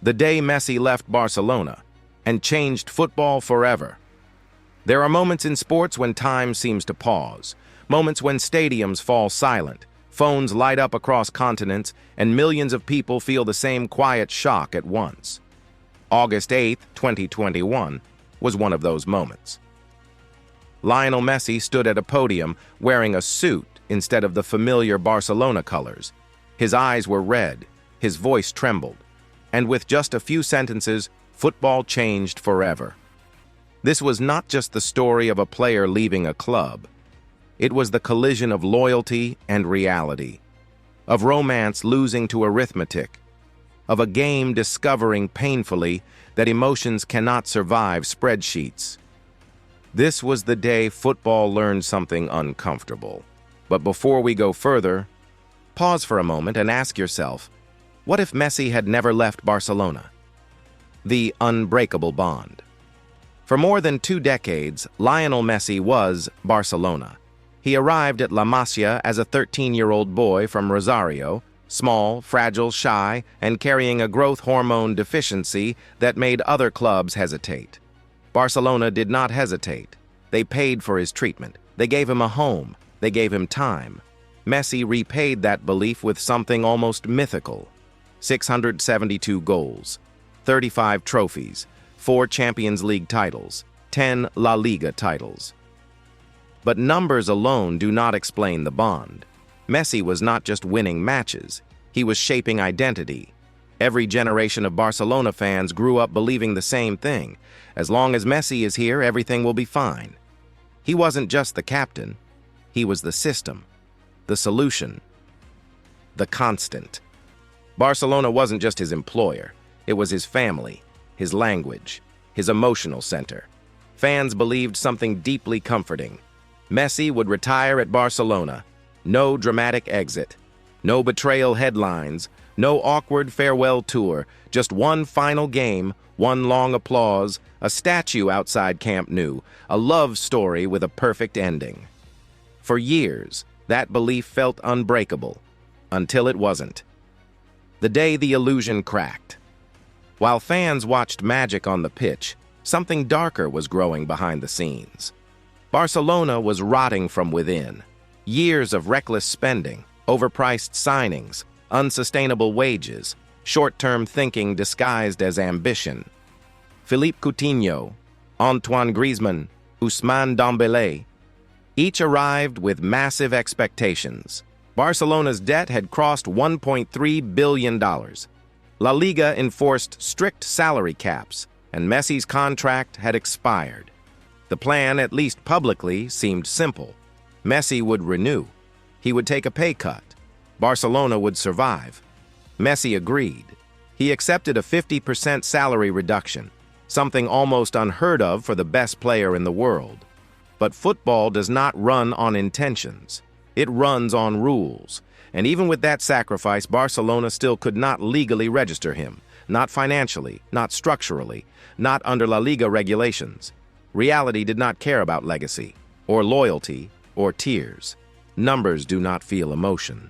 the day Messi left Barcelona and changed football forever. There are moments in sports when time seems to pause, moments when stadiums fall silent, phones light up across continents, and millions of people feel the same quiet shock at once. August 8, 2021, was one of those moments. Lionel Messi stood at a podium wearing a suit instead of the familiar Barcelona colors. His eyes were red, his voice trembled, and with just a few sentences, football changed forever. This was not just the story of a player leaving a club. It was the collision of loyalty and reality, of romance losing to arithmetic, of a game discovering painfully that emotions cannot survive spreadsheets. This was the day football learned something uncomfortable. But before we go further, pause for a moment and ask yourself, what if Messi had never left Barcelona? The unbreakable bond. For more than 2 decades, Lionel Messi was Barcelona. He arrived at La Masia as a 13-year-old boy from Rosario, small, fragile, shy, and carrying a growth hormone deficiency that made other clubs hesitate. Barcelona did not hesitate. They paid for his treatment. They gave him a home. They gave him time. Messi repaid that belief with something almost mythical. 672 goals, 35 trophies, 4 Champions League titles, 10 La Liga titles. But numbers alone do not explain the bond. Messi was not just winning matches, he was shaping identity. Every generation of Barcelona fans grew up believing the same thing. As long as Messi is here, everything will be fine. He wasn't just the captain, he was the system, the solution, the constant. Barcelona wasn't just his employer, it was his family, his language, his emotional center. Fans believed something deeply comforting. Messi would retire at Barcelona. No dramatic exit, no betrayal headlines, no awkward farewell tour, just one final game, one long applause, a statue outside Camp Nou, a love story with a perfect ending. For years, that belief felt unbreakable, until it wasn't. The day the illusion cracked. While fans watched magic on the pitch, something darker was growing behind the scenes. Barcelona was rotting from within. Years of reckless spending, overpriced signings, unsustainable wages, short-term thinking disguised as ambition. Philippe Coutinho, Antoine Griezmann, Ousmane Dembélé, each arrived with massive expectations. Barcelona's debt had crossed $1.3 billion. La Liga enforced strict salary caps, and Messi's contract had expired. The plan, at least publicly, seemed simple. Messi would renew. He would take a pay cut. Barcelona would survive. Messi agreed. He accepted a 50% salary reduction, something almost unheard of for the best player in the world. But football does not run on intentions. It runs on rules. And even with that sacrifice, Barcelona still could not legally register him. Not financially, not structurally, not under La Liga regulations. Reality did not care about legacy, or loyalty, or tears. Numbers do not feel emotion.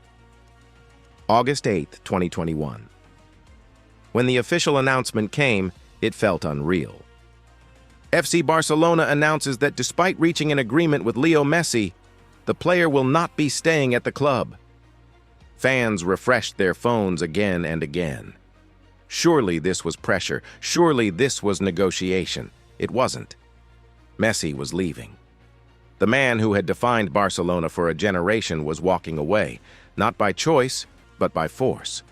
August 8, 2021. When the official announcement came, it felt unreal. FC Barcelona announces that despite reaching an agreement with Lionel Messi, the player will not be staying at the club. Fans refreshed their phones again and again. Surely this was pressure. Surely this was negotiation. It wasn't. Messi was leaving. The man who had defined Barcelona for a generation was walking away, not by choice, but by force.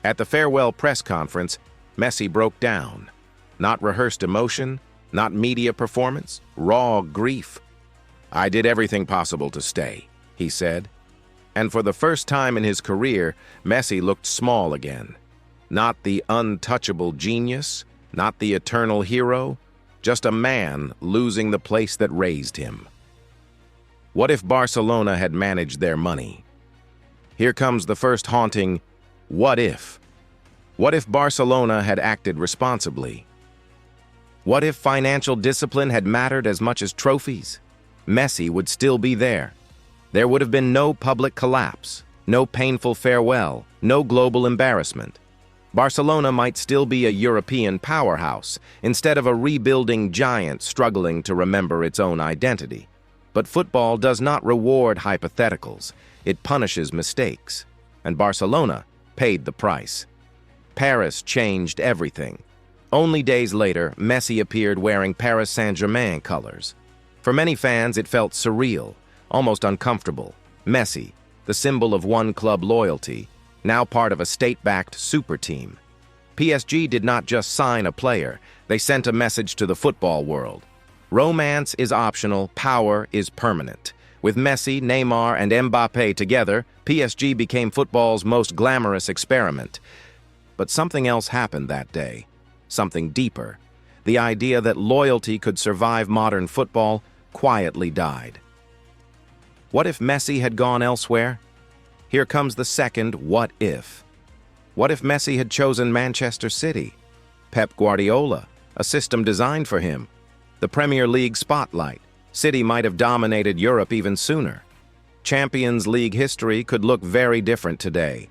At the farewell press conference, Messi broke down. Not rehearsed emotion, not media performance, raw grief. "I did everything possible to stay," he said. And for the first time in his career, Messi looked small again. Not the untouchable genius, not the eternal hero, just a man losing the place that raised him. What if Barcelona had managed their money? Here comes the first haunting what if. What if Barcelona had acted responsibly? What if financial discipline had mattered as much as trophies? Messi would still be there. There would have been no public collapse, no painful farewell, no global embarrassment. Barcelona might still be a European powerhouse, instead of a rebuilding giant struggling to remember its own identity. But football does not reward hypotheticals, it punishes mistakes. And Barcelona paid the price. Paris changed everything. Only days later, Messi appeared wearing Paris Saint-Germain colors. For many fans, it felt surreal, almost uncomfortable. Messi, the symbol of one club loyalty, now part of a state-backed super team. PSG did not just sign a player, they sent a message to the football world. Romance is optional, power is permanent. With Messi, Neymar, and Mbappé together, PSG became football's most glamorous experiment. But something else happened that day. Something deeper. The idea that loyalty could survive modern football quietly died. What if Messi had gone elsewhere? Here comes the second what if. What if Messi had chosen Manchester City? Pep Guardiola, a system designed for him. The Premier League spotlight. City might have dominated Europe even sooner. Champions League history could look very different today.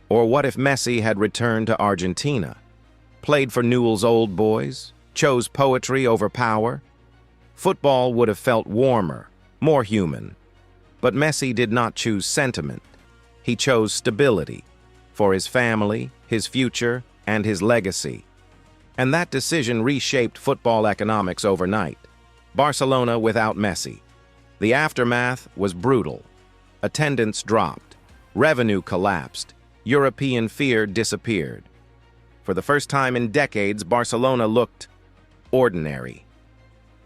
Or what if Messi had returned to Argentina? Played for Newell's Old Boys? Chose poetry over power? Football would have felt warmer, more human. But Messi did not choose sentiment. He chose stability for his family, his future, and his legacy. And that decision reshaped football economics overnight. Barcelona without Messi. The aftermath was brutal. Attendance dropped. Revenue collapsed. European fear disappeared. For the first time in decades, Barcelona looked ordinary.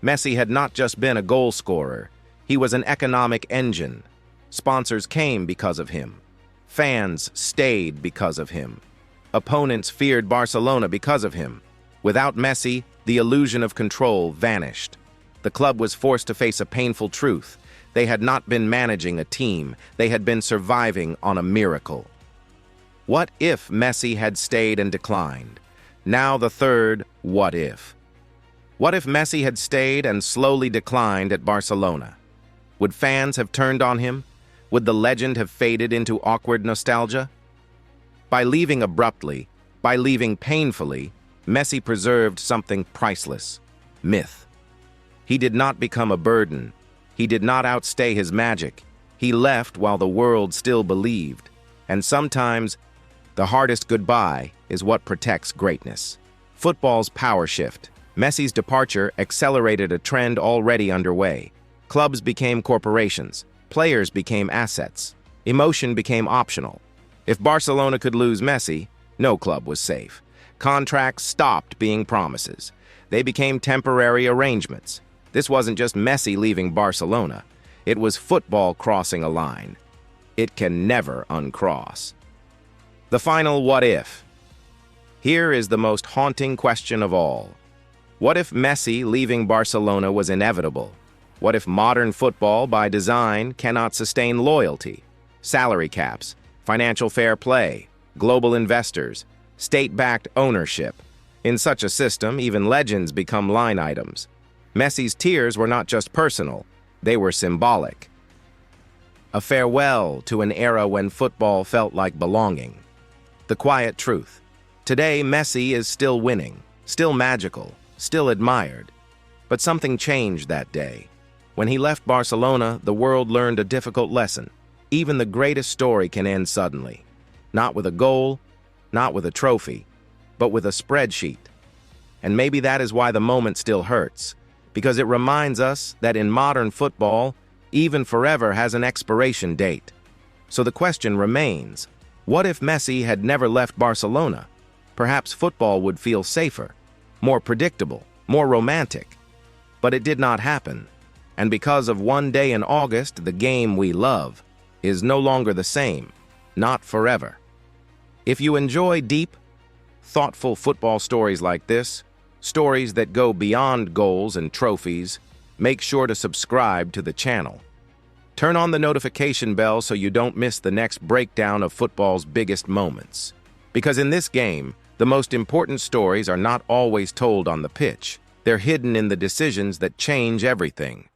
Messi had not just been a goal scorer. He was an economic engine. Sponsors came because of him. Fans stayed because of him. Opponents feared Barcelona because of him. Without Messi, the illusion of control vanished. The club was forced to face a painful truth. They had not been managing a team. They had been surviving on a miracle. What if Messi had stayed and declined? Now the third what if. What if Messi had stayed and slowly declined at Barcelona? Would fans have turned on him? Would the legend have faded into awkward nostalgia? By leaving abruptly, by leaving painfully, Messi preserved something priceless: myth. He did not become a burden. He did not outstay his magic. He left while the world still believed. And sometimes, the hardest goodbye is what protects greatness. Football's power shift. Messi's departure accelerated a trend already underway. Clubs became corporations. Players became assets. Emotion became optional. If Barcelona could lose Messi, no club was safe. Contracts stopped being promises. They became temporary arrangements. This wasn't just Messi leaving Barcelona. It was football crossing a line. It can never uncross. The final what if. Here is the most haunting question of all. What if Messi leaving Barcelona was inevitable? What if modern football, by design, cannot sustain loyalty? Salary caps, financial fair play, global investors, state-backed ownership. In such a system, even legends become line items. Messi's tears were not just personal, they were symbolic. A farewell to an era when football felt like belonging. The quiet truth. Today, Messi is still winning, still magical, still admired. But something changed that day. When he left Barcelona, the world learned a difficult lesson. Even the greatest story can end suddenly. Not with a goal, not with a trophy, but with a spreadsheet. And maybe that is why the moment still hurts, because it reminds us that in modern football, even forever has an expiration date. So the question remains, what if Messi had never left Barcelona? Perhaps football would feel safer, more predictable, more romantic. But it did not happen. And because of one day in August, the game we love is no longer the same, not forever. If you enjoy deep, thoughtful football stories like this, stories that go beyond goals and trophies, make sure to subscribe to the channel. Turn on the notification bell so you don't miss the next breakdown of football's biggest moments. Because in this game, the most important stories are not always told on the pitch. They're hidden in the decisions that change everything.